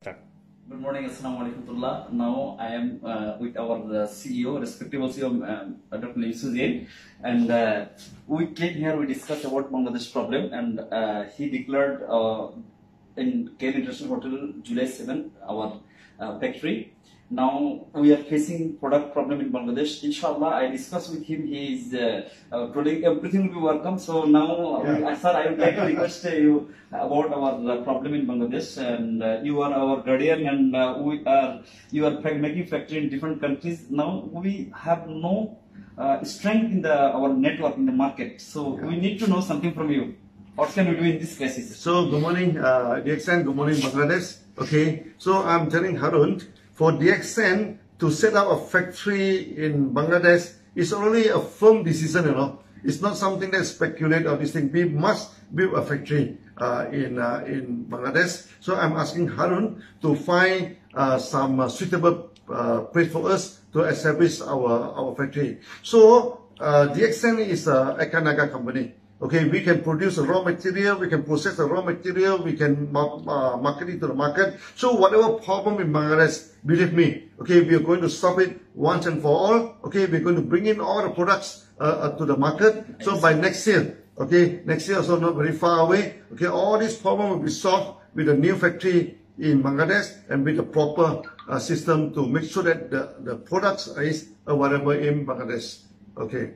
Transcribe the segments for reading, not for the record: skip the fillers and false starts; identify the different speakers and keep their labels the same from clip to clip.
Speaker 1: Good morning, Assalamu alaikum. Now I am with our CEO, respectable CEO, Dr. Yusuf Zain, and we came here. We discussed about Bangladesh problem, and he declared in Cairn International Hotel July 7 our factory. Now we are facing product problem in Bangladesh. Inshallah, I discussed with him. He is telling everything will be welcome. So now, sir, I would like to request you about our problem in Bangladesh. And you are our guardian, and you are making factory in different countries. Now we have no strength in our network in the market. So we need to know something from you. What can we do in this crisis?
Speaker 2: So good morning, DXN. Good morning, Bangladesh. Okay. So I'm telling Harun, for DXN to set up a factory in Bangladesh is only a firm decision, It's not something that speculate or this thing. We must build a factory in Bangladesh. So I'm asking Harun to find some suitable place for us to establish our factory. So DXN is a Ekanaga company. Okay, we can produce a raw material, we can process the raw material, we can market it to the market. So whatever problem in Bangladesh, believe me, okay, we are going to stop it once and for all. Okay, we're going to bring in all the products to the market. So by next year, okay, next year also not very far away, okay, all these problems will be solved with a new factory in Bangladesh and with a proper system to make sure that the products is available in Bangladesh. Okay,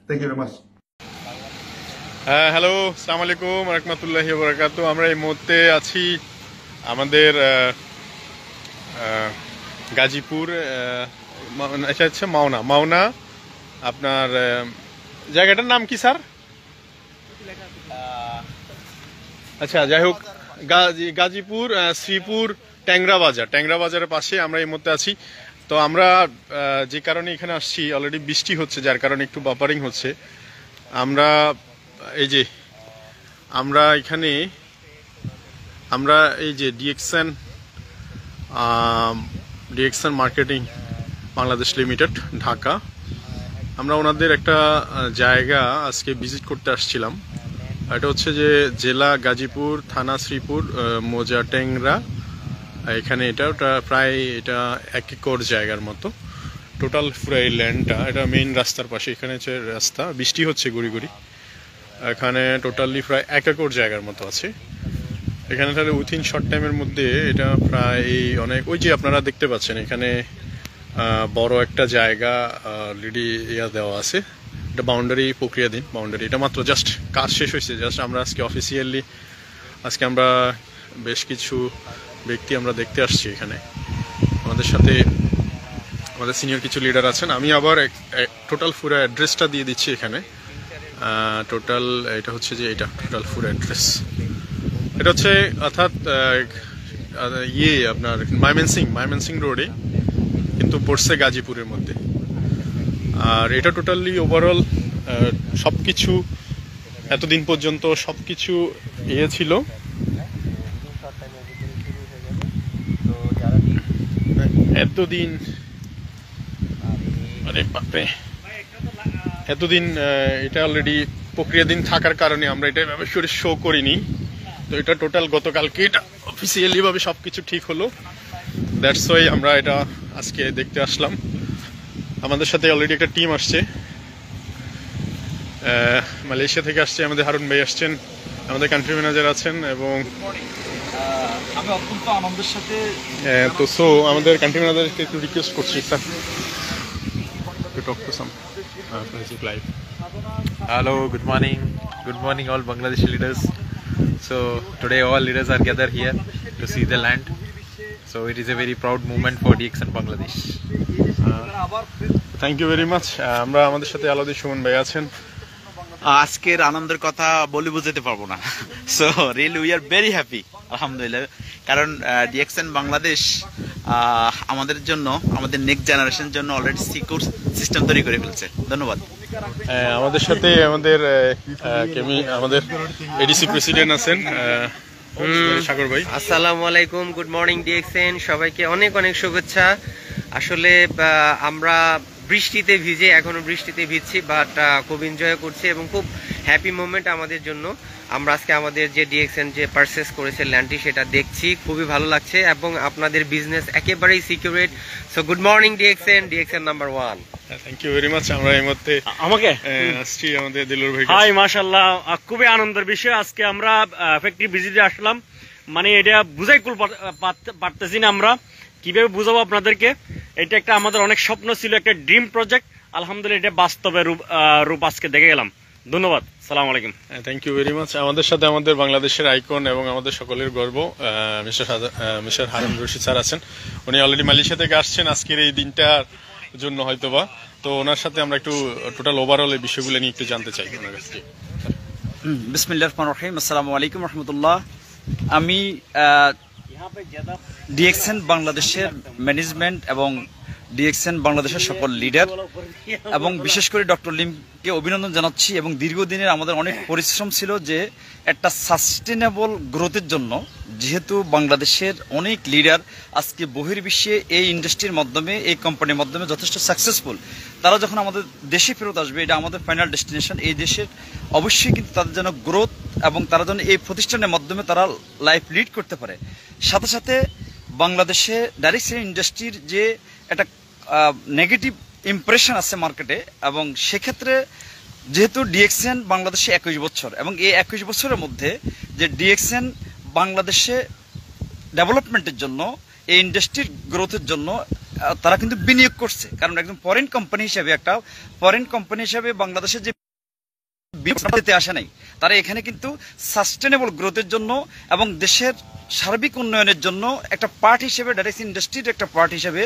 Speaker 2: thank you very much.
Speaker 3: Hello, আসসালামু আলাইকুম রাহমাতুল্লাহি ওয়া বারাকাতুহু। আমরা এই মুহূর্তে আছি আমাদের গাজীপুর, এটা হচ্ছে মাওনা। আপনার জায়গাটার নাম কি স্যার? আচ্ছা, যাই হোক, গাজীপুর শ্রীপুর ট্যাংরা বাজারের পাশে আমরা এই মুহূর্তে আছি। তো আমরা যে কারণে এখানে আসছি, অলরেডি বৃষ্টি হচ্ছে, যার কারণে একটু বাপারিং হচ্ছে। এই যে আমরা এই যে DXN marketing Bangladesh limited Dhaka, আমরা ওনাদের একটা জায়গা আজকে ভিজিট করতে আসছিলাম। এটা হচ্ছে যে জেলা গাজীপুর, থানা শ্রীপুর, মোজা ট্যাংরা। এখানে ওটা প্রায় 1 একর জায়গার মতো টোটাল পুরো এই ল্যান্ডটা। এটা মেইন রাস্তার পাশে, এখানে হচ্ছে রাস্তা, বৃষ্টি হচ্ছে গুড়ি গুড়ি। এখানে টোটালি প্রায় 1 একর জায়গার মতো আছে এখানে। তাহলে উইথিন শর্ট টাইমের মধ্যে এটা প্রায় অনেক, ওই যে আপনারা দেখতে পাচ্ছেন এখানে বড় একটা জায়গা অলরেডি দেওয়া আছে। এটা বাউন্ডারি প্রক্রিয়াধীন বাউন্ডারি, এটা মাত্র জাস্ট কাজ শেষ হয়েছে। জাস্ট আমরা আজকে অফিসিয়ালি আমরা বেশ কিছু ব্যক্তি আমরা দেখতে আসছি এখানে। আমাদের সাথে আমাদের সিনিয়র কিছু লিডার আছেন। আমি আবার টোটাল পুরো অ্যাড্রেসটা দিয়ে দিচ্ছি এখানে। টোটাল এটা হচ্ছে যে টোটাল ফুল অ্যাড্রেস। এটা হচ্ছে অর্থাৎ আপনার ময়মনসিং রোডে, কিন্তু পড়ছে গাজীপুরের মধ্যে। আর এটা টোটালি ওভারঅল সবকিছু এতদিন পর্যন্ত সবকিছু ছিল। এতদিন এটা অলরেডি প্রক্রিয়াধীন থাকার কারণে আমরা এটা এভাবে শো করিনি। তো এটা টোটাল গতকালকে এটা অফিসিয়ালি ভাবে সবকিছু ঠিক হলো। দ্যাটস ওয়াই আমরা এটা আজকে দেখতে আসলাম। আমাদের সাথে অলরেডি একটা টিম আসছে, মালয়েশিয়া থেকে আসছে। আমাদের হারুন ভাই আসছেন, আমাদের কান্ট্রি ম্যানেজার আছেন, এবং
Speaker 1: আমি অত্যন্ত আনন্দের সাথে
Speaker 3: আমাদের কান্ট্রি ম্যানেজারকে একটু রিকোয়েস্ট করছি sir to talk to some basic life.
Speaker 4: Hello, good morning all Bangladeshi leaders. So today all leaders are gathered here to see the land. So it is a very proud moment for DXN Bangladesh.
Speaker 3: Thank you very much. আমরা আমাদের সাথে আলাদা সুমন ভাই আছেন।
Speaker 5: আজকের আনন্দের কথা বলে বোঝাতে পারবো না। So really we are very happy, আলহামদুলিল্লাহ। কারণ ডিএক্সএন বাংলাদেশ আমাদের জন্য, আমাদের নেক্সট জেনারেশনের জন্য অলরেডি সিকিউর সিস্টেম তৈরি করে ফেলছে। ধন্যবাদ।
Speaker 3: আমাদের সাথে আমাদের এডিসি প্রেসিডেন্ট আছেন সাগর ভাই।
Speaker 6: আসসালামু আলাইকুম, গুড মর্নিং ডিএক্সএন, সবাইকে অনেক অনেক শুভেচ্ছা। আসলে আমরা বৃষ্টিতে ভিজে, এখনো বৃষ্টিতে ভিজছি, বাট খুব এনজয় করছি এবং খুব হ্যাপি মোমেন্ট আমাদের জন্য। আমরা আজকে আমাদের যে ডিএক্সএন যে পারচেস করেছে ল্যান্ডটি সেটা দেখছি, খুবই ভালো লাগছে এবং আপনাদের বিজনেস একেবারেই secured. So good morning DXN number 1।
Speaker 3: Thank you very much. আমরা এই মুহূর্তে
Speaker 7: আমাকে
Speaker 3: আসছি আমাদের দিলুর ভাই।
Speaker 7: হাই মাশাআল্লাহ, খুবই আনন্দের বিষয়। আজকে আমরা ফ্যাক্টরি ভিজিটে আসলাম, মানে এটা বুঝাই পারতেছি না আমরা কিভাবে বুঝাবো আপনাদেরকে। এটা একটা আমাদের অনেক স্বপ্ন ছিল, একটা ড্রিম প্রজেক্ট। আলহামদুলিল্লাহ এটা বাস্তবে রূপ আজকে দেখে গেলাম। ধন্যবাদ, সালাম আলাইকুম।
Speaker 3: Thank you very much. আমাদের সাথে আমাদের বাংলাদেশের আইকন এবং আমাদের সকলের গর্ব মিস্টার হারুন রশিদ স্যার আছেন। উনি অলরেডি মালয়েশিয়া থেকে আসছেন আজকের এই দিনটার জন্য হয়তোবা। তো ওনার সাথে আমরা একটু টোটাল ওভারঅল এই বিষয়গুলো নিয়ে একটু জানতে চাই ওনার কাছ থেকে।
Speaker 5: বিসমিল্লাহির রহমানির রহিম। আসসালামু আলাইকুম রহমতুল্লাহ। আমি ডিএক্সএন বাংলাদেশের ম্যানেজমেন্ট এবং ডিএক্সএন বাংলাদেশের সকল লিডার এবং বিশেষ করে ডক্টর লিমকে অভিনন্দন জানাচ্ছি। এবং দীর্ঘদিনের আমাদের অনেক পরিশ্রম ছিল যে একটা সাস্টেনেবল গ্রোথের জন্য, যেহেতু বাংলাদেশের অনেক লিডার আজকে বহির্বিশ্বে এই ইন্ডাস্ট্রির মাধ্যমে, এই কোম্পানির মাধ্যমে যথেষ্ট সাকসেসফুল। তারা যখন আমাদের দেশে ফেরত আসবে, এটা আমাদের ফাইনাল ডেস্টিনেশন। এই দেশের অবশ্যই কিন্তু তাদের যেন গ্রোথ এবং তারা যেন এই প্রতিষ্ঠানের মাধ্যমে তারা লাইফ লিড করতে পারে। সাথে সাথে বাংলাদেশে ডাইরেক্ট ইন্ডাস্ট্রির যে একটা নেগেটিভ ইমপ্রেশন আছে মার্কেটে, এবং সেক্ষেত্রে যেহেতু ডিএক্সএন বাংলাদেশে 21 বছর, এবং এই 21 বছরের মধ্যে যে ডিএক্সএন বাংলাদেশে ডেভেলপমেন্টের জন্য, এই ইন্ডাস্ট্রির গ্রোথের জন্য তারা কিন্তু বিনিয়োগ করছে। কারণ একদম ফরেন কোম্পানি হিসেবে বাংলাদেশের যে বিনিয়োগ আসে নাই, তারা এখানে কিন্তু সাস্টেনেবল গ্রোথের জন্য এবং দেশের সার্বিক উন্নয়নের জন্য একটা পার্ট হিসেবে, ডাইরেক্ট ইন্ডাস্ট্রির একটা পার্ট হিসেবে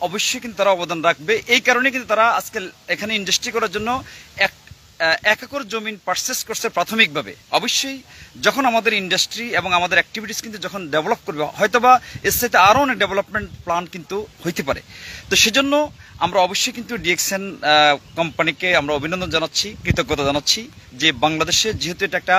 Speaker 5: অবশ্যই কিন্তু তারা অবদান রাখবে। এই কারণে কিন্তু তারা আজকে এখানে ইন্ডাস্ট্রি করার জন্য 1 একর জমিন পারচেস করছে প্রাথমিকভাবে। অবশ্যই যখন আমাদের ইন্ডাস্ট্রি এবং আমাদের অ্যাক্টিভিটিস কিন্তু যখন ডেভেলপ করবে, হয়তোবা এর সাথে আরও অনেক ডেভেলপমেন্ট প্ল্যান কিন্তু হইতে পারে। তো সেজন্য আমরা অবশ্যই কিন্তু ডিএক্সএন কোম্পানিকে আমরা অভিনন্দন জানাচ্ছি, কৃতজ্ঞতা জানাচ্ছি যে বাংলাদেশে যেহেতু এটা একটা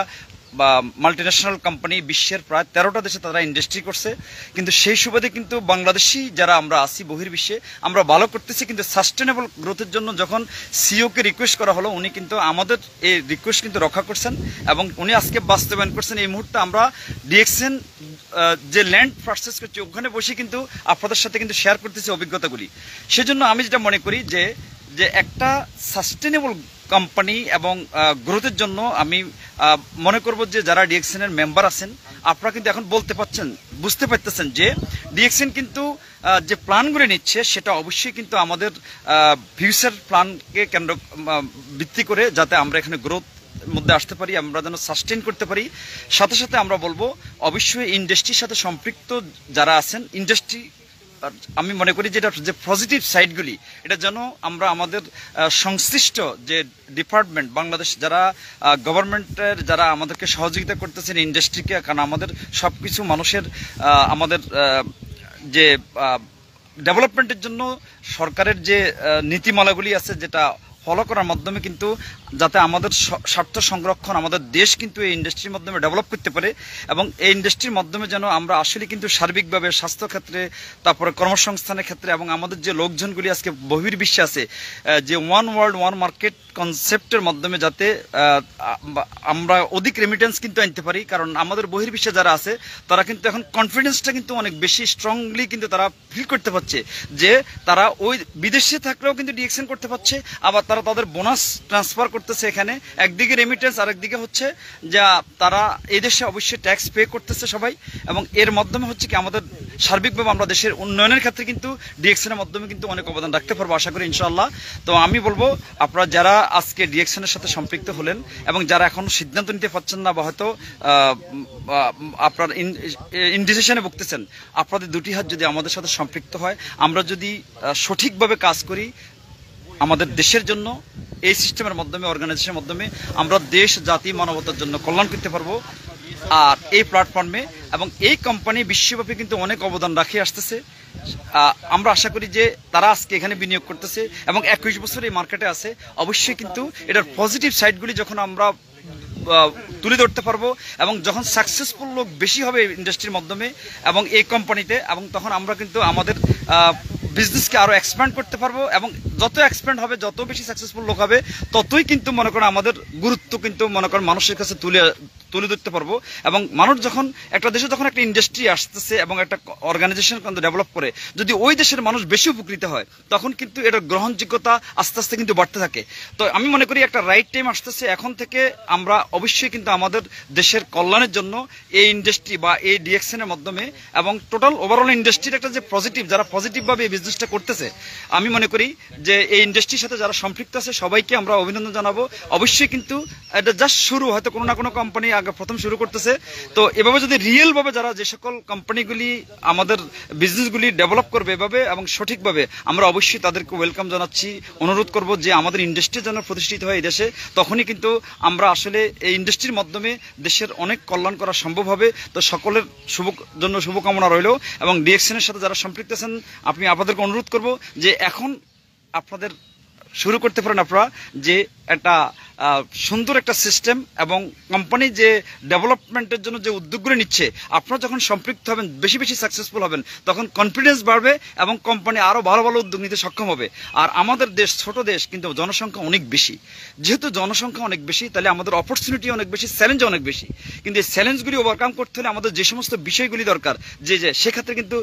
Speaker 5: বা মাল্টিন্যাশনাল কোম্পানি, বিশ্বের প্রায় 13টা দেশে তারা ইন্ডাস্ট্রি করছে, কিন্তু সেই সুবাদে কিন্তু বাংলাদেশি যারা আমরা আছি বহির্বিশ্বে, আমরা ভালো করতেছি। কিন্তু সাস্টেনেবল গ্রোথের জন্য যখন সিওকে রিকোয়েস্ট করা হলো, উনি কিন্তু আমাদের এই রিকোয়েস্ট কিন্তু রক্ষা করছেন এবং উনি আজকে বাস্তবায়ন করছেন। এই মুহূর্তে আমরা ডিএক্সএন যে ল্যান্ড পারচেস করছি, ওখানে বসে কিন্তু আপনাদের সাথে কিন্তু শেয়ার করতেছি অভিজ্ঞতাগুলি। সেজন্য আমি যেটা মনে করি যে একটা সাস্টেনেবল কোম্পানি এবং গ্রোথের জন্য আমি মনে করব যে যারা ডিএক্সএন এর মেম্বার আছেন, আপনারা কিন্তু এখন বুঝতে পারতেছেন যে ডিএক্সএন কিন্তু যে প্ল্যানগুলো নিচ্ছে সেটা অবশ্যই কিন্তু আমাদের ফিউচার প্ল্যানকে কেন্দ্র ভিত্তি করে, যাতে আমরা এখানে গ্রোথ মধ্যে আসতে পারি, আমরা যেন সাস্টেন করতে পারি। সাথে সাথে আমরা বলবো অবশ্যই ইন্ডাস্ট্রির সাথে সম্পৃক্ত যারা আছেন, ইন্ডাস্ট্রি আমি মনে করি যেটা যে পজিটিভ সাইডগুলি, এটা যেন আমরা আমাদের সংশ্লিষ্ট যে ডিপার্টমেন্ট, বাংলাদেশ যারা গভর্নমেন্টের যারা আমাদেরকে সহযোগিতা করতেছেন ইন্ডাস্ট্রিকে, কারণ আমাদের সব কিছু মানুষের আমাদের যে ডেভেলপমেন্টের জন্য সরকারের যে নীতিমালাগুলি আছে, যেটা ফলো করার মাধ্যমে কিন্তু যাতে আমাদের স্বার্থ সংরক্ষণ, আমাদের দেশ কিন্তু এই ইন্ডাস্ট্রির মাধ্যমে ডেভেলপ করতে পারে, এবং এই ইন্ডাস্ট্রির মাধ্যমে যেন আমরা আসলে কিন্তু সার্বিকভাবে স্বাস্থ্য ক্ষেত্রে, তারপরে কর্মসংস্থানের ক্ষেত্রে, এবং আমাদের যে লোকজনগুলি আজকে বহির্বিশ্বে আছে, যে ওয়ান ওয়ার্ল্ড ওয়ান মার্কেট কনসেপ্টের মাধ্যমে যাতে আমরা অধিক রেমিটেন্স কিন্তু আনতে পারি। কারণ আমাদের বহির্বিশ্বে যারা আছে তারা কিন্তু এখন কনফিডেন্সটা কিন্তু অনেক বেশি স্ট্রংলি কিন্তু তারা ফিল করতে পারছে যে তারা ওই বিদেশে থাকলেও কিন্তু ডিএক্সএন করতে পারছে, আবার তারা তাদের বোনাস ট্রান্সফার করতেছে এখানে। একদিকে রেমিটেন্স, আরেকদিকে হচ্ছে যা তারা এই দেশে অবশ্যই ট্যাক্স পে করতেছে সবাই, এবং এর মাধ্যমে হচ্ছে কি আমাদের সার্বিকভাবে আমরা দেশের উন্নয়নের ক্ষেত্রে কিন্তু ডিএক্সএন এর মাধ্যমে কিন্তু অনেক অবদান রাখতে পারবো আশা করি ইনশাআল্লাহ। তো আমি বলবো আপনারা যারা আজকে ডিএক্সএন এর সাথে সম্পৃক্ত হলেন এবং যারা এখন সিদ্ধান্ত নিতে পারছেন না বা হয়তো আপনার ইনডিসিশনে ভুগতেছেন, আপনাদের দুটি হাত যদি আমাদের সাথে সম্পৃক্ত হয়, আমরা যদি সঠিকভাবে কাজ করি আমাদের দেশের জন্য, এই সিস্টেমের মাধ্যমে, অর্গানাইজেশনের মাধ্যমে আমরা দেশ, জাতি, মানবতার জন্য কল্যাণ করতে পারবো। আর এই প্ল্যাটফর্মে এবং এই কোম্পানি বিশ্বব্যাপী কিন্তু অনেক অবদান রাখে আসতেছে। আমরা আশা করি যে তারা আজকে এখানে বিনিয়োগ করতেছে এবং 21 বছর এই মার্কেটে আছে, অবশ্যই কিন্তু এটার পজিটিভ সাইডগুলি যখন আমরা তুলে ধরতে পারবো এবং যখন সাকসেসফুল লোক বেশি হবে ইন্ডাস্ট্রির মাধ্যমে এবং এই কোম্পানিতে, এবং তখন আমরা কিন্তু আমাদের
Speaker 8: বিজনেসকে আরো এক্সপ্যান্ড করতে পারবো, এবং যত এক্সপ্যান্ড হবে, যত বেশি সাকসেসফুল লোক হবে, ততই কিন্তু মনে করেন আমাদের গুরুত্ব কিন্তু মনে করেন মানুষের কাছে তুলে ধরতে পারবো। এবং মানুষ যখন একটা দেশে যখন একটা ইন্ডাস্ট্রি আসতেছে এবং একটা অর্গানাইজেশন কিন্তু ডেভেলপ করে, যদি ওই দেশের মানুষ বেশি উপকৃত হয়, তখন কিন্তু এটার গ্রহণযোগ্যতা আস্তে আস্তে কিন্তু বাড়তে থাকে। তো আমি মনে করি একটা রাইট টাইম আসতেছে, এখন থেকে আমরা অবশ্যই কিন্তু আমাদের দেশের কল্যাণের জন্য এই ইন্ডাস্ট্রি বা এই ডিএক্সএন এর মাধ্যমে এবং টোটাল ওভারঅল ইন্ডাস্ট্রির একটা যে পজিটিভ, যারা পজিটিভ ভাবে এই বিজনেসটা করতেছে, আমি মনে করি যে এই ইন্ডাস্ট্রির সাথে যারা সম্পৃক্ত আছে সবাইকে আমরা অভিনন্দন জানাবো। অবশ্যই কিন্তু এটা জাস্ট শুরু, হয়তো কোনো না কোনো কোম্পানি আগে প্রথম শুরু করতেছে। তো এভাবে যদি রিয়েল ভাবে যারা যে সকল কোম্পানিগুলি আমাদের বিজনেসগুলি ডেভেলপ করবে এভাবে এবং সঠিকভাবে, আমরা অবশ্যই তাদেরকে ওয়েলকাম জানাচ্ছি, অনুরোধ করব যে আমাদের ইন্ডাস্ট্রি যেন প্রতিষ্ঠিত হয় এই দেশে। তখনই কিন্তু আমরা আসলে এই ইন্ডাস্ট্রির মাধ্যমে দেশের অনেক কল্যাণ করা সম্ভব হবে। তো সকলের জন্য শুভকামনা রইল, এবং ডিএক্সএন এর সাথে যারা সম্পৃক্ত আছেন আমি আপনাদেরকে অনুরোধ করব যে এখন আপনাদের শুরু করতে পারেন আপনারা যে একটা সুন্দর একটা সিস্টেম, এবং কোম্পানি যে ডেভেলপমেন্টের জন্য যে উদ্যোগগুলো নিচ্ছে, আপনারা যখন সম্পৃক্ত হবেন, বেশি বেশি সাকসেসফুল হবেন, তখন কনফিডেন্স বাড়বে এবং কোম্পানি আরো ভালো ভালো উদ্যোগ নিতে সক্ষম হবে। আর আমাদের দেশ ছোট দেশ, কিন্তু জনসংখ্যা অনেক বেশি। যেহেতু জনসংখ্যা অনেক বেশি, তাহলে আমাদের অপরচুনিটি অনেক বেশি, চ্যালেঞ্জ অনেক বেশি। কিন্তু এই চ্যালেঞ্জগুলি ওভারকাম করতে হলে আমাদের যে সমস্ত বিষয়গুলি দরকার, যে সেক্ষেত্রে কিন্তু